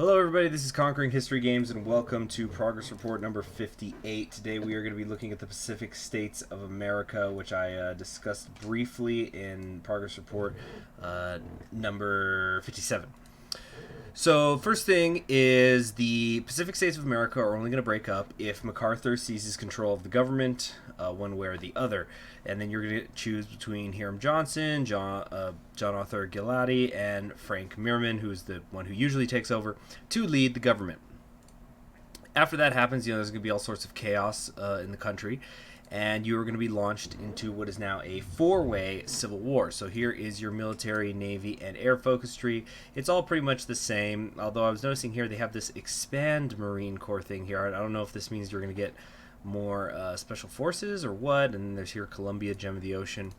Hello everybody, this is Conquering History Games and welcome to Progress Report number 58. Today we are going to be looking at the Pacific States of America, which I discussed briefly in Progress Report number 57. So first thing is the Pacific States of America are only going to break up if MacArthur seizes control of the government one way or the other. And then you're going to choose between Hiram Johnson, John Arthur Gilady, and Frank Mirman, who's the one who usually takes over, to lead the government. After that happens, there's going to be all sorts of chaos in the country, and you are going to be launched into what is now a four-way civil war. So here is your military, navy, and air focus tree. It's all pretty much the same, although I was noticing here they have this expand Marine Corps thing here. I don't know if this means you're going to get more special forces or what, and there's here Columbia, Gem of the Ocean.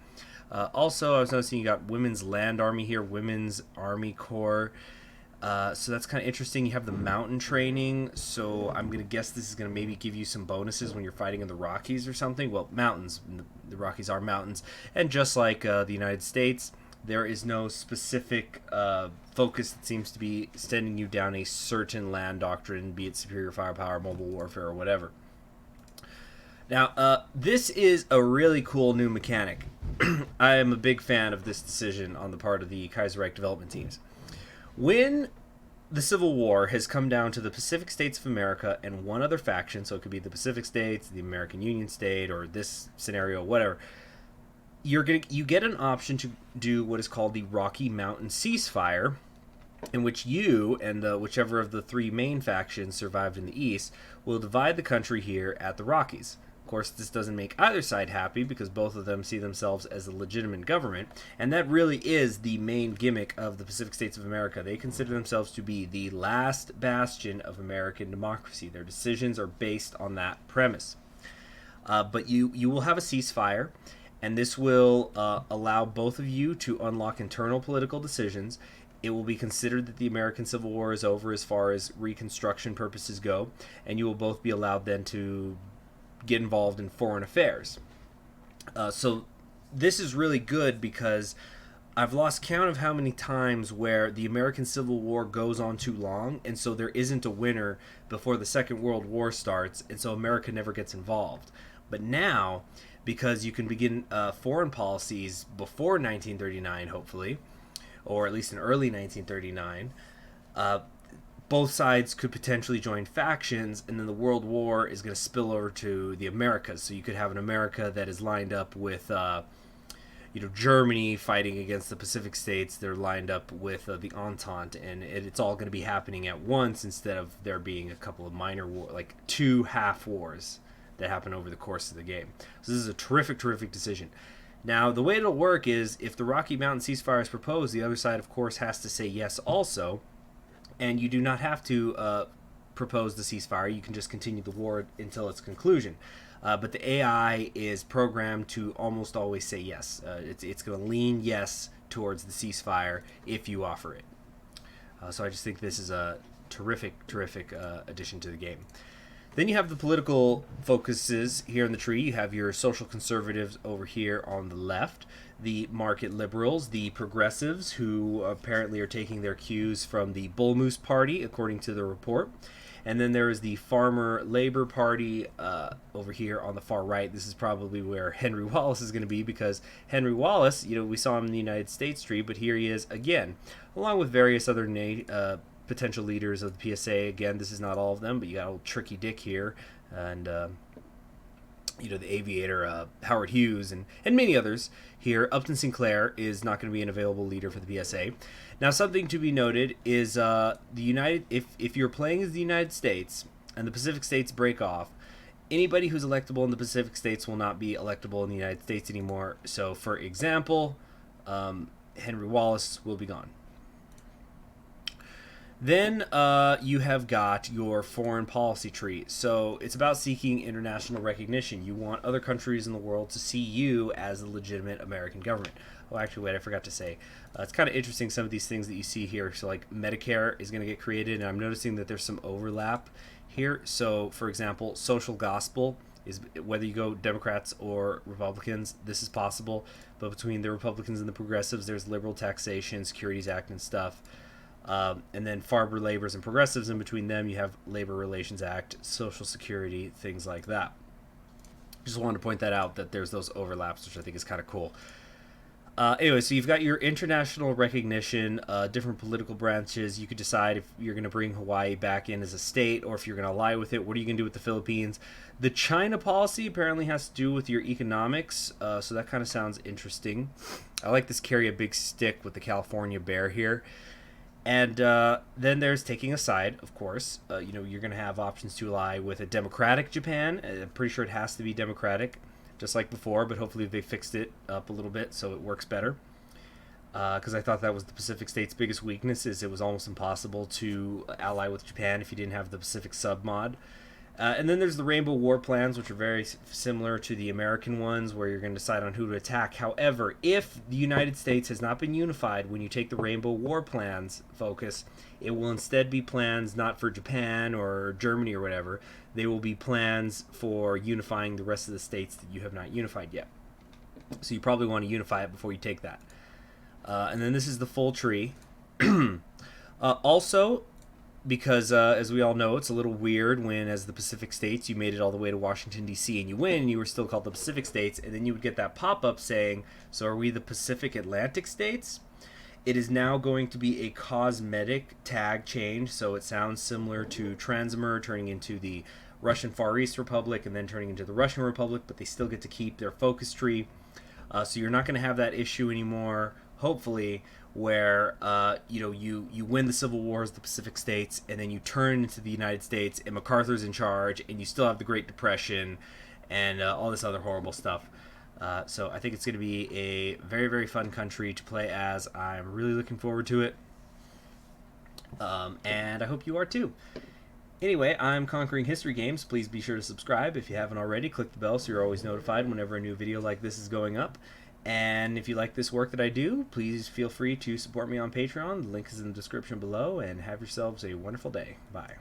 Also, I was noticing you got Women's Land Army here, Women's Army Corps. So that's kind of interesting. You have the mountain training, so I'm going to guess this is going to maybe give you some bonuses when you're fighting in the Rockies or something. Well, mountains. The Rockies are mountains. And just like the United States, there is no specific focus that seems to be sending you down a certain land doctrine, be it superior firepower, mobile warfare, or whatever. Now, this is a really cool new mechanic. I am a big fan of this decision on the part of the Kaiserreich development teams. When the Civil War has come down to the Pacific States of America and one other faction, so it could be the Pacific States, the American Union State, or this scenario, whatever, you get an option to do what is called the Rocky Mountain Ceasefire, in which you and whichever of the three main factions survived in the East will divide the country here at the Rockies. Of course, this doesn't make either side happy because both of them see themselves as a legitimate government, and that really is the main gimmick of the Pacific States of America. They consider themselves to be the last bastion of American democracy. Their decisions are based on that premise. But you will have a ceasefire, and this will allow both of you to unlock internal political decisions. It will be considered that the American Civil War is over as far as Reconstruction purposes go, and you will both be allowed then to get involved in foreign affairs. So this is really good because I've lost count of how many times where the American Civil War goes on too long, and so there isn't a winner before the Second World War starts, and so America never gets involved. But now, because you can begin foreign policies before 1939, hopefully, or at least in early 1939, both sides could potentially join factions, and then the World War is going to spill over to the Americas. So you could have an America that is lined up with, Germany fighting against the Pacific States. They're lined up with the Entente, and it's all going to be happening at once instead of there being a couple of minor wars, like two half wars that happen over the course of the game. So this is a terrific, terrific decision. Now, the way it'll work is if the Rocky Mountain ceasefire is proposed, the other side, of course, has to say yes also. And you do not have to propose the ceasefire. You can just continue the war until its conclusion. But the AI is programmed to almost always say yes. It's going to lean yes towards the ceasefire if you offer it. So I just think this is a terrific, terrific addition to the game. Then you have the political focuses here in the tree. You have your social conservatives over here on the left, the market liberals, the progressives, who apparently are taking their cues from the Bull Moose Party, according to the report. And then there is the Farmer Labor Party over here on the far right. This is probably where Henry Wallace is going to be, because Henry Wallace, we saw him in the United States tree, but here he is again, along with various other potential leaders of the PSA. Again, this is not all of them, but you got old Tricky Dick here, and the aviator Howard Hughes, and many others here. Upton Sinclair is not going to be an available leader for the PSA. Now, something to be noted is if you're playing as the United States and the Pacific States break off, anybody who's electable in the Pacific States will not be electable in the United States anymore. So, for example, Henry Wallace will be gone. Then you have got your foreign policy tree. So it's about seeking international recognition. You want other countries in the world to see you as a legitimate American government. Oh, actually, wait, I forgot to say. It's kind of interesting, some of these things that you see here. So, like, Medicare is going to get created, and I'm noticing that there's some overlap here. So, for example, social gospel is, whether you go Democrats or Republicans, this is possible. But between the Republicans and the progressives, there's liberal taxation, Securities Act, and stuff. And then farmer laborers and progressives in between them, you have Labor Relations Act, Social Security, things like that. Just wanted to point that out, that there's those overlaps, which I think is kind of cool. Anyway, so you've got your international recognition, different political branches. You could decide if you're going to bring Hawaii back in as a state or if you're going to ally with it. What are you going to do with the Philippines? The China policy apparently has to do with your economics, so that kind of sounds interesting. I like this carry a big stick with the California bear here. And then there's taking a side, of course. You're going to have options to ally with a democratic Japan. I'm pretty sure it has to be democratic, just like before, but hopefully they fixed it up a little bit so it works better. Because I thought that was the Pacific State's biggest weakness, is it was almost impossible to ally with Japan if you didn't have the Pacific sub-mod. And then there's the Rainbow War plans, which are very similar to the American ones, where you're going to decide on who to attack. However, if the United States has not been unified when you take the Rainbow War plans focus, it will instead be plans not for Japan or Germany or whatever. They will be plans for unifying the rest of the states that you have not unified yet. So you probably want to unify it before you take that. And then this is the full tree. Also, because as we all know, it's a little weird when, as the Pacific States, you made it all the way to Washington, D.C. and you win, and you were still called the Pacific States, and then you would get that pop-up saying, so are we the Pacific Atlantic States? It is now going to be a cosmetic tag change, so it sounds similar to Transmur turning into the Russian Far East Republic and then turning into the Russian Republic, but they still get to keep their focus tree. So you're not going to have that issue anymore, hopefully, where you win the Civil War as the Pacific States, and then you turn into the United States, and MacArthur's in charge, and you still have the Great Depression, and all this other horrible stuff. So I think it's going to be a very, very fun country to play as. I'm really looking forward to it, and I hope you are too. Anyway, I'm Conquering History Games. Please be sure to subscribe if you haven't already. Click the bell so you're always notified whenever a new video like this is going up. And if you like this work that I do, please feel free to support me on Patreon. The link is in the description below, and have yourselves a wonderful day. Bye.